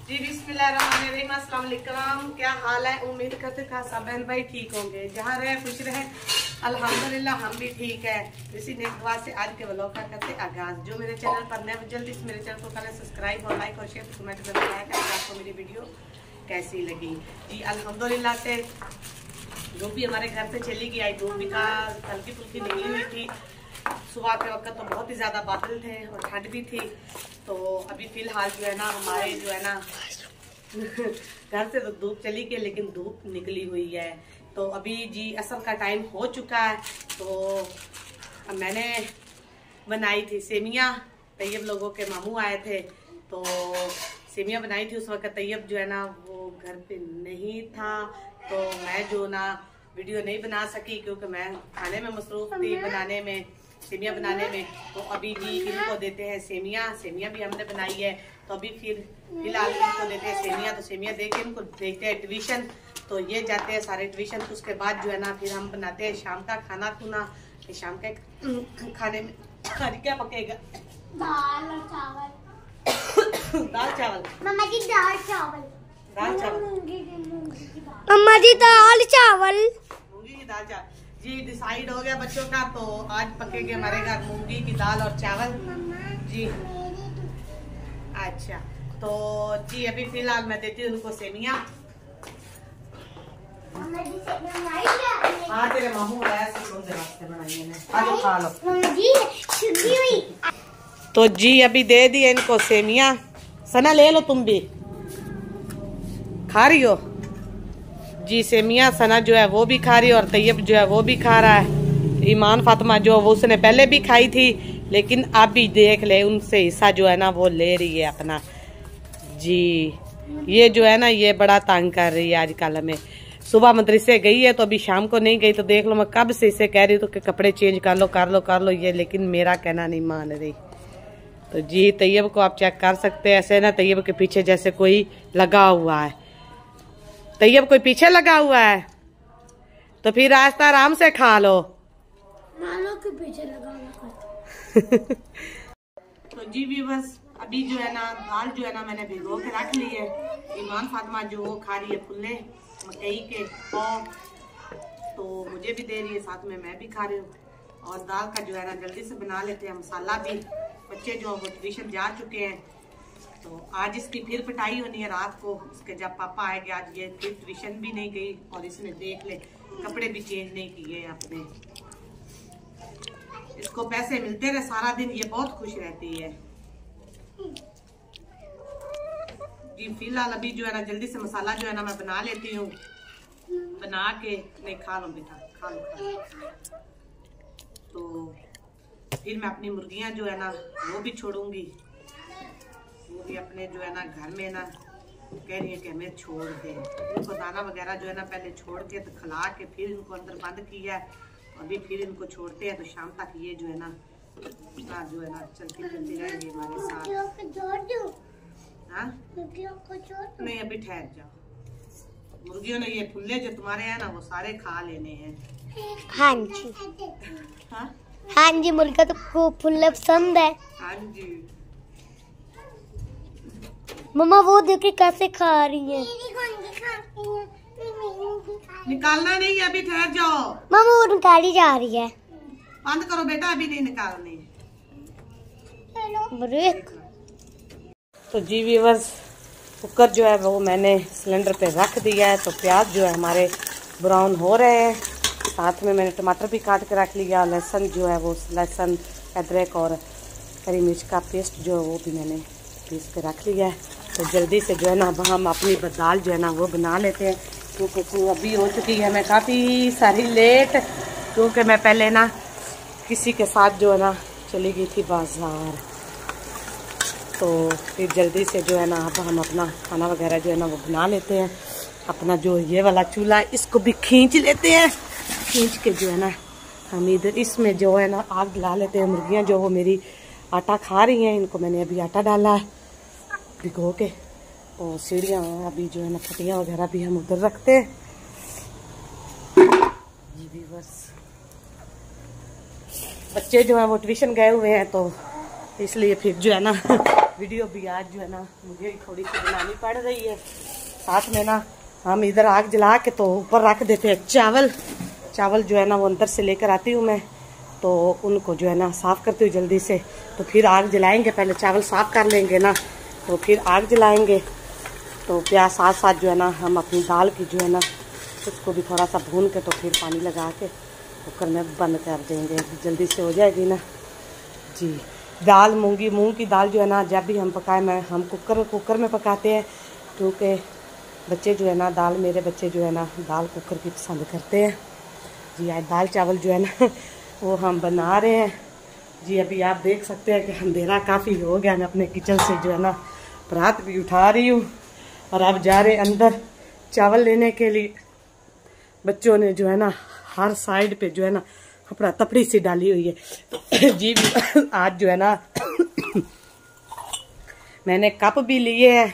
जी बिस्मिल्लाहिर्रहमानिर्रहीम, अस्सलाम वालेकुम। क्या हाल है? उम्मीद करते हैं सब बहन भाई ठीक होंगे, जहाँ रहे खुश रहे। अल्हम्दुलिल्लाह हम भी ठीक है। इसी नेक दुआ से आज के व्लॉग का करते आगाज। जो मेरे चैनल पर नए जल्दी से मेरे चैनल को करें सब्सक्राइब और लाइक और शेयर कमेंट में बताया करें आपको मेरी वीडियो कैसी लगी। जी अल्हम्दुलिल्लाह से धूप भी हमारे घर से चली गई। आई धूप भी का हल्की फुल्की निकली हुई थी। सुबह के वक्त तो बहुत ही ज़्यादा बादल थे और ठंड भी थी। तो अभी फ़िलहाल जो है ना हमारे जो है ना घर से तो धूप चली गई, लेकिन धूप निकली हुई है। तो अभी जी असर का टाइम हो चुका है। तो मैंने बनाई थी सेमियाँ। तैयब लोगों के मामू आए थे तो सेमियाँ बनाई थी। उस वक्त तैयब जो है ना वो घर पे नहीं था, तो मैं जो ना वीडियो नहीं बना सकी क्योंकि मैं खाने में मसरूफ थी, बनाने में सेमियाँ बनाने में। तो अभी जी इनको देते हैं सेमियाँ। सेमियाँ भी हमने बनाई है। तो अभी फिलहाल इनको देते हैं सेमियाँ। तो सेमियाँ दे के इनको देखते हैं ट्यूशन। तो ये जाते हैं सारे ट्यूशन। तो उसके बाद जो है ना फिर हम बनाते हैं शाम का खाना खुना। शाम के खाने में क्या पकेगा? दाल और चावल। दाल चावल मम्मा जी, दाल चावल। दाल चावल मम्मा जी, दाल चावल। मूंगी की दाल चावल जी डिसाइड हो गया बच्चों का। तो आज पकेंगे हमारे घर मूंगी की दाल और चावल जी। अच्छा तो जी अभी फिलहाल मैं देती हूँ उनको सेमियाँ। हाँ तेरे मामू आया से बनाई मैंने, आज खा लो। तो जी अभी दे दिए इनको सेमियाँ। सना ले लो, तुम भी खा रही हो जी सेमियाँ। सना जो है वो भी खा रही है और तैयब जो है वो भी खा रहा है। ईमान फातिमा जो वो उसने पहले भी खाई थी, लेकिन अब भी देख ले उनसे हिस्सा जो है ना वो ले रही है अपना जी। ये जो है ना ये बड़ा तंग कर रही है आजकल हमें। सुबह मदरसे गई है तो अभी शाम को नहीं गई। तो देख लो मैं कब से इसे कह रही हूँ तो कि कपड़े चेंज कर लो कर लो कर लो ये, लेकिन मेरा कहना नहीं मान रही। तो जी तैयब को आप चेक कर सकते हैं। ऐसे ना तैयब के पीछे जैसे कोई लगा हुआ है। तैयब कोई पीछे लगा हुआ है तो फिर रास्ता आराम से खा लो। मानो के पीछे लगा हुआ। तो जी भी बस अभी जो है ना दाल जो है ना मैंने भिगो के रख ली है। ईमान फातिमा जो वो खा रही है फुल्ले मकई के पाव, तो मुझे भी दे रही है, साथ में मैं भी खा रही हूँ। और दाल का जो है ना जल्दी से बना लेते हैं मसाला भी। बच्चे जो वो ट्यूशन जा चुके हैं तो आज इसकी फिर पिटाई होनी है रात को। इसके जब पापा आएंगे आज ये फिर ट्यूशन भी नहीं गई और इसने देख ले कपड़े भी चेंज नहीं किए अपने। इसको पैसे मिलते रहे सारा दिन, ये बहुत खुश रहती है जी। फिलहाल अभी जो है ना जल्दी से मसाला जो है ना मैं बना लेती हूँ। बना के नहीं खा लो बेटा खा लो। तो फिर मैं अपनी मुर्गियाँ जो है ना वो भी छोड़ूंगी। वो भी अपने जो है ना घर में ना कह रही है कि हमें छोड़ दे। इनको दाना वगैरह जो है ना पहले छोड़ के तो खिला के फिर इनको अंदर बंद किया है। अभी फिर इनको छोड़ते हैं तो शाम तक ये जो है ना जो है ना चलती चलती रहेंगी हमारे साथ। हाँ नहीं अभी ठहर जाओ। मुर्गियों ने ये फुल्ले जो तुम्हारे हैं ना वो सारे खा लेने हैं। हाँ जी हाँ हाँ जी, मुर्गा तो खूब फुल्ले पसंद है। हाँ जी मम्मा वो देखिए कैसे खा रही है। निकालना नहीं है, अभी ठहर जाओ। मम्मा वो निकाली जा रही है। बंद करो बेटा, अभी नहीं निकालनी। ब्रेक। तो जी व्यूअर्स कुकर जो है वो मैंने सिलेंडर पे रख दिया है। तो प्याज जो है हमारे ब्राउन हो रहे हैं। साथ में मैंने टमाटर भी काट के रख लिया। लहसुन जो है वो लहसुन अदरक और हरी मिर्च का पेस्ट जो है वो भी मैंने पीस के रख लिया है। तो जल्दी से जो है ना हम अपनी दाल जो है ना वो बना लेते हैं क्योंकि अभी हो चुकी है मैं काफ़ी सारी लेट। क्योंकि मैं पहले ना किसी के साथ जो है ना चली गई थी बाज़ार। तो फिर जल्दी से जो है ना अब हम अपना खाना वगैरह जो है ना वो बना लेते हैं। अपना जो ये वाला चूल्हा इसको भी खींच लेते हैं। खींच के जो है ना हम इधर इसमें जो है ना आग जला लेते हैं। मुर्गियाँ जो वो मेरी आटा खा रही हैं, इनको मैंने अभी आटा डाला है भिगो के। और सीढ़ियाँ अभी जो है ना फटियाँ वगैरह भी हम उधर रखते हैं। जी भी बस बच्चे जो है वो ट्यूशन गए हुए हैं तो इसलिए फिर जो है ना वीडियो भी आज जो है ना मुझे थोड़ी सी बनानी पड़ रही है। साथ में ना हम इधर आग जला के तो ऊपर रख देते हैं चावल जो है ना वो अंदर से लेकर आती हूँ मैं, तो उनको जो है ना साफ़ करती हूँ जल्दी से, तो फिर आग जलाएंगे। पहले चावल साफ़ कर लेंगे ना तो फिर आग जलाएंगे। तो प्याज साथ साथ जो है ना हम अपनी दाल की जो है ना उसको भी थोड़ा सा भून के तो फिर पानी लगा के कुकर में बंद कर देंगे, जल्दी से हो जाएगी ना जी। दाल मूंग की दाल जो है ना जब भी हम पकाए हम कुकर में पकाते हैं, क्योंकि बच्चे जो है ना मेरे बच्चे जो है ना दाल कुकर की पसंद करते हैं जी। आज दाल चावल जो है ना वो हम बना रहे हैं जी। अभी आप देख सकते हैं कि अंधेरा काफ़ी हो गया। मैं अपने किचन से जो है ना परात भी उठा रही हूँ और अब जा रहे अंदर चावल लेने के लिए। बच्चों ने जो है ना हर साइड पे जो है ना कपड़ा तपड़ी सी डाली हुई है जी। आज जो है ना मैंने कप भी लिए हैं,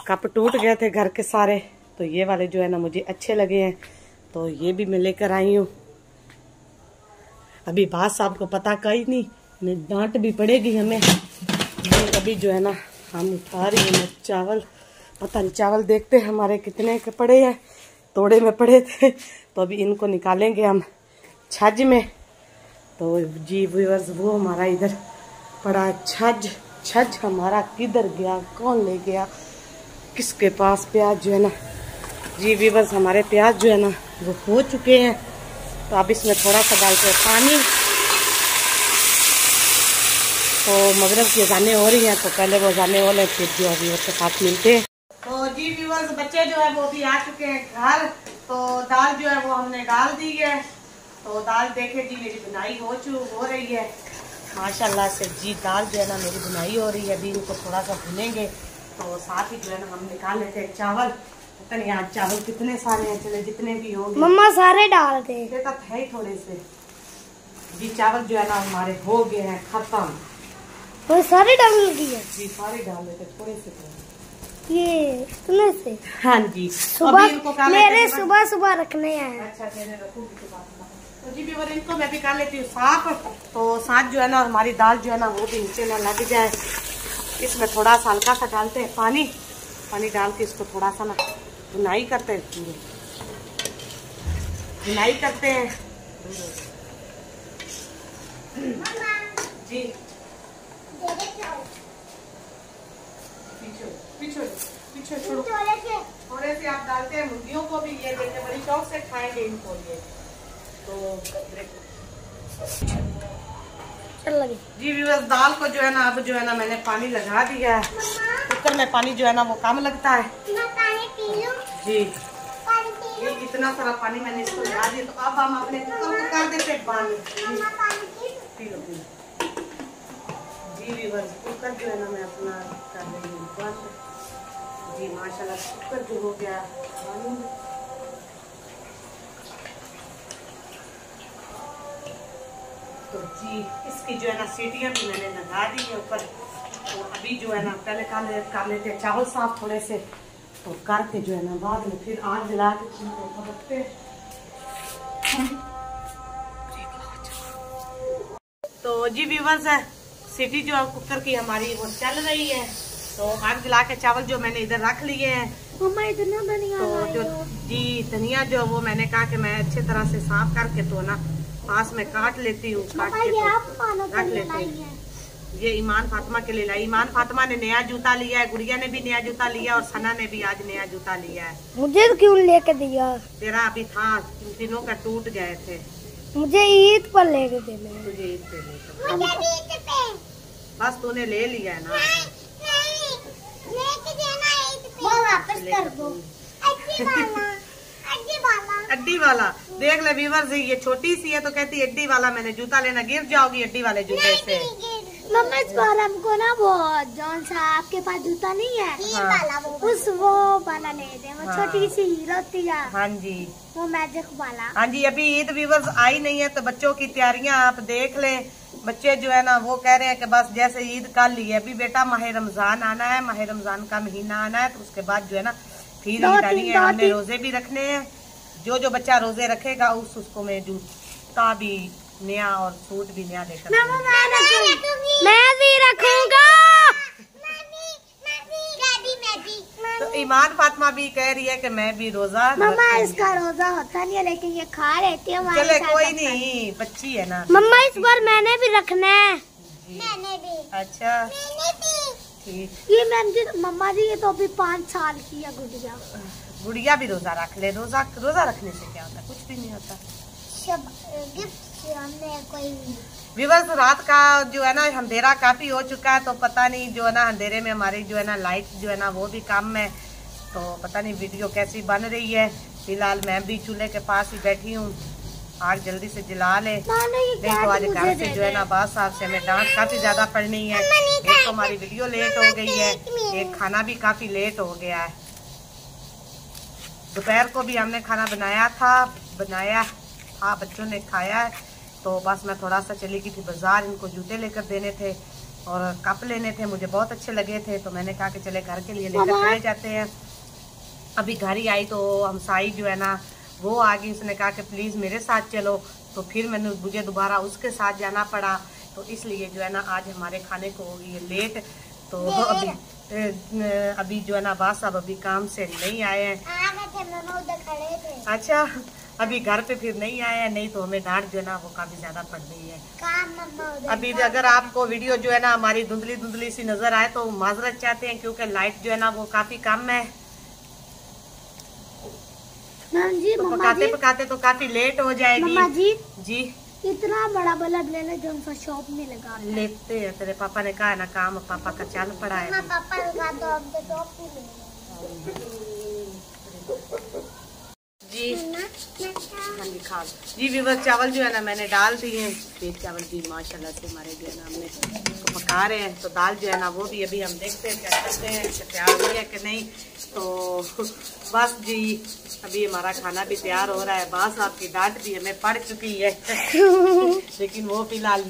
कप टूट गए थे घर के सारे, तो ये वाले जो है ना मुझे अच्छे लगे हैं, तो ये भी मैं लेकर आई हूँ। अभी बात साहब को पता कहीं नहीं, डांट भी पड़ेगी हमें। अभी जो है ना हम उठा रही हैं चावल, पता नहीं चावल देखते हमारे कितने के पड़े हैं, तोड़े में पड़े थे, तो अभी इनको निकालेंगे हम छज में। तो जी व्यूअर्स वो हमारा इधर पड़ा छज हमारा किधर गया, कौन ले गया, किसके पास। प्याज जो है ना जी व्यूअर्स हमारे प्याज जो है ना वो हो चुके हैं, तो अब इसमें थोड़ा सा डालते हैं पानी। तो मगरब की अज़ानें हो रही हैं, तो पहले वो अज़ानें हो लें फिर जो अभी उसके साथ मिलते हैं। तो जी व्यूअर्स बच्चे जो है वो भी आ चुके हैं घर, तो दाल जो है वो हमने डाल दी है। तो दाल देखे जी मेरी बुनाई हो रही है माशाल्लाह से जी। दाल जो है ना मेरी बुनाई हो रही है, अभी इनको थोड़ा सा भुनेंगे, तो साथ ही जो है ना हम निकाल लेते हैं चावल। पता नहीं आज चावल कितने सारे हैं, चले जितने भी होंगे मम्मा सारे डाल दे, देखा है ही थोड़े से जी। चावल जो है ना हमारे हो गए हैं खत्म, वो सारे डालने लगी है जी। सारे डाल देते थोड़े से ये इतने से। हाँ जी सुबह मेरे सुबह रखने हैं। अच्छा तेरे रखूंगी तो जी भी इनको मैं भी कर लेती हूँ साफ। तो साथ जो है ना हमारी दाल जो है ना वो भी नीचे ना लग जाए, इसमें थोड़ा सा हल्का सा डालते हैं पानी डाल के इसको थोड़ा सा ना बुनाई करते हैं जी। पीछे छोड़ो, थोड़े से आप डालते हैं मुर्गियों को भी, ये देखे बड़ी शौक से खाएंगे इनको ये। तो चल लगी जी व्यूअर्स दाल को जो है ना अब जो है ना मैंने पानी लगा दिया है कुकर में। पानी जो है ना वो कम लगता है जी। ये इतना सारा पानी मैंने इसको लगा दिया, तो अब हम अपने कुकर को कर देते बंद। पी लो जी व्यूअर्स, कुकर जो है ना मैं अपना कर रही हूँ बंद जी। माशाल्लाह कुकर जो हो गया बंद। तो जी इसकी जो है ना सीटियाँ भी मैंने लगा दी है ऊपर। तो अभी जो है ना पहले कर लेते हैं चावल साफ थोड़े से, तो करके जो है ना बाद में फिर आग जला के रखते। तो जी व्यूअर्स है सीटी जो है कुकर की हमारी वो चल रही है, तो आग जला के चावल जो मैंने इधर रख लिए हैं। मम्मा इतना धनिया तो जो जी धनिया जो वो मैंने कहा कि मैं अच्छे तरह से साफ करके तो ना पास में काट लेती हूँ, काट के तो रख लेते हैं। ये ईमान फातिमा के लिए लाई। ईमान फातिमा ने नया जूता लिया है, गुड़िया ने भी नया जूता लिया और सना ने भी आज नया जूता लिया है। मुझे तो क्यों लेके दिया? तेरा अभी था, दिनों का टूट गए थे। मुझे ईद पर लेके देना। तुझे ईद पे बस तूने ले लिया है ना, वापस कर दो। अड्डी वाला देख ले व्यूअर्स, ये छोटी सी है तो कहती अड्डी वाला मैंने जूता लेना, गिर जाओगी अड्डी वाले जूते से। मम्मा इस बार हमको ना वो जौन सा आपके पास जूता नहीं है हाँ। उस वो वाला ले दे, वो छोटी सी हीरो थी। हाँ जी वो मैजिक वाला। हाँ जी अभी ईद व्यूअर्स आई नहीं है, तो बच्चों की तैयारियां आप देख लें। बच्चे जो है ना वो कह रहे हैं कि बस जैसे ईद कल ली है, अभी बेटा माह रमजान आना है, माह रमजान का महीना आना है, तो उसके बाद जो है ना फिर ईद आनी है। हमने रोजे भी रखने हैं, जो बच्चा रोजे रखेगा उसको मैं जूता भी नया और सूट भी नया लेकर मैं भी रखूंगा। ईमान फातिमा भी कह रही है कि मैं भी रोजा मम्मा इसका रोजा होता नहीं है, लेकिन ये खा रहती है हमारे चले साथ। कोई नहीं, बच्ची है ना। मम्मा इस बार मैंने भी रखना है। मैंने भी। अच्छा ठीक। ये मैम जी मम्मा जी, ये तो अभी 5 साल की है गुड़िया। गुड़िया भी रोजा रख ले। रोजा रखने से क्या होता है? कुछ भी नहीं होता। व्यूअर्स, रात का जो है ना अंधेरा काफी हो चुका है, तो पता नहीं जो है ना अंधेरे में हमारी जो है ना लाइट जो है ना वो भी कम है, तो पता नहीं वीडियो कैसी बन रही है। फिलहाल मैं भी चूल्हे के पास ही बैठी हूँ, आग जल्दी से जला ले। नहीं तो आज घर से जो है ना बात साहब से हमें डांट काफी ज्यादा पड़नी है। एक तो हमारी वीडियो लेट हो गई है, एक खाना भी काफी लेट हो गया है। दोपहर को भी हमने खाना बनाया था, बच्चों ने खाया है, तो बस मैं थोड़ा सा चली गई थी बाजार, इनको जूते लेकर देने थे और कप लेने थे, मुझे बहुत अच्छे लगे थे, तो मैंने कहा कि चले घर के लिए लेकर चले जाते हैं। अभी घर ही आई तो हमसाई जो है ना वो आ गई, उसने कहा कि प्लीज मेरे साथ चलो, तो फिर मुझे दोबारा उसके साथ जाना पड़ा, तो इसलिए जो है ना आज हमारे खाने को हो गई है लेट। तो अभी जो है ना बास साहब अभी काम से नहीं आए हैं। अच्छा, अभी घर पे फिर नहीं आए हैं, नहीं तो हमें डांट जो है ना वो काफी ज्यादा पड़ रही है। अभी अगर आपको वीडियो जो है ना हमारी धुंधली सी नजर आए तो माजरत चाहते हैं, क्योंकि लाइट जो है ना वो काफी कम है। जी, तो पकाते तो काफी लेट हो जाएगी। जी इतना बड़ा बल्ब ले ले जो उनका शॉप में लगा लेते हैं, तेरे पापा ने कहा है ना काम पापा का चल पड़ा है। पापा लगा दो, हम तो शॉप में जी हाँ जी खा जी। व्यूअर्स, चावल जो है ना मैंने डाल दिए हैं, सफेद चावल जी माशाल्लाह से हमारे जो है ना हमने तो पका रहे हैं, तो दाल जो है ना वो भी अभी हम देखते हैं क्या करते हैं, तैयार हुई है कि नहीं। तो बस जी अभी हमारा खाना भी तैयार हो रहा है। बास आपकी डांट भी हमें पड़ चुकी है लेकिन वो फिलहाल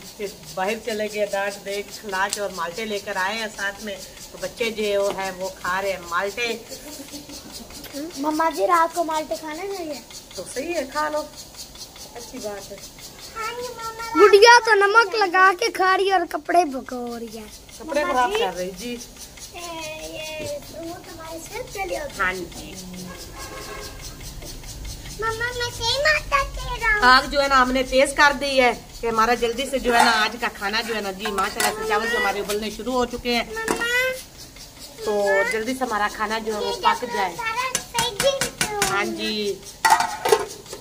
बाहर चले गए, डांट देख खिला के और माल्टे लेकर आए हैं साथ में, तो बच्चे जो है वो खा रहे हैं माल्टे। मम्मा जी रात को माल्टे खाना चाहिए तो सही है, खा लो, अच्छी बात है। गुड़िया तो नमक लगा के खा रही है और कपड़े भगो रही है। कपड़े खराब कर रही जी। हाँ जी, मम्मा मैं सही माता तेरा। आग जो है ना हमने तेज कर दी है कि हमारा जल्दी से जो है ना आज का खाना जो है ना जी माशाल्लाह से चावल जो हमारे उबलने शुरू हो चुके हैं, तो जल्दी से हमारा खाना जो है वो पक जाए। हाँ जी,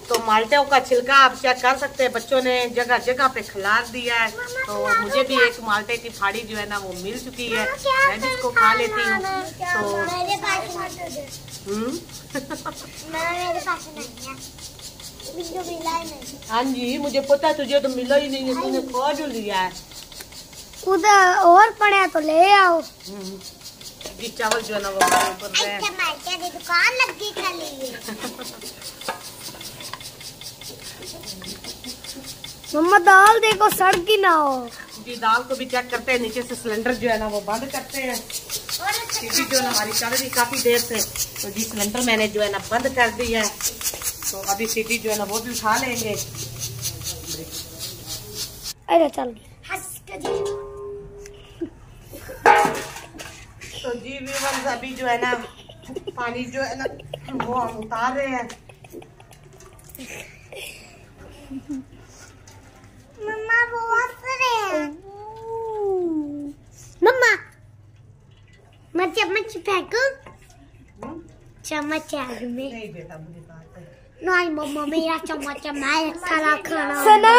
तो माल्टे का छिलका आप चेक कर सकते हैं, बच्चों ने जगह जगह पे खिलार दिया है, तो मुझे भी एक माल्टे की फाड़ी जो है ना वो मिल चुकी है, मैं भी इसको खा लेती हूँ। तो हाँ जी, मुझे पता है, तुझे तो मिला ही नहीं है, तूने खा जो लिया है। उधर और पड़े तो ले आओ। जी चावल जो है ना वो हमारे ऊपर है। दुकान लगी खाली मम्मा दाल देखो सड़की ना हो। जी दाल को भी चेक करते हैं, नीचे से सिलेंडर जो है ना वो बंद करते हैं। सीटी जो है ना हमारी चल रही काफी देर से, तो जी सिलेंडर मैंने जो है ना बंद कर दी है, तो अभी सीटी जो है ना वो भी उठा लेंगे। अरे चल तो जी व्यूअर्स अभी जो है ना पानी जो है ना वो हम उतार रहे हैं। मम्मा वो रहे हैं। मम्मा मैं चम्मच फेंकूं? चम्मच आग में नहीं बेटा, बुरी बात है। नहीं मम्मा मेरा चम्मच मैं खाना खाना। सुना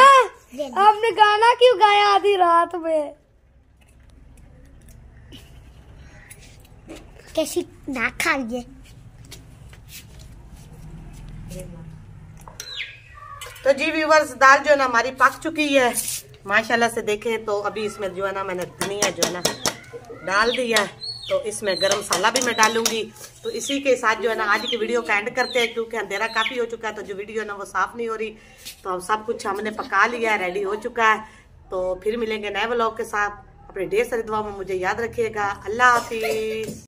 आपने गाना क्यों गाया आधी रात में? कैसी ना खाइए। तो जी व्यूअर्स दाल जो है ना हमारी पक चुकी है माशाल्लाह से, देखें तो अभी इसमें जो है ना मैंने धनिया जो है ना डाल दिया है, तो इसमें गरम मसाला भी मैं डालूंगी। तो इसी के साथ जो है ना आज की वीडियो का एंड करते हैं, क्योंकि अंधेरा काफी हो चुका है, तो जो वीडियो है ना वो साफ नहीं हो रही, तो अब सब कुछ हमने पका लिया है, रेडी हो चुका है। तो फिर मिलेंगे नए व्लॉग के साथ, अपने ढेर सारी दुआ में मुझे याद रखिएगा। अल्लाह हाफिज।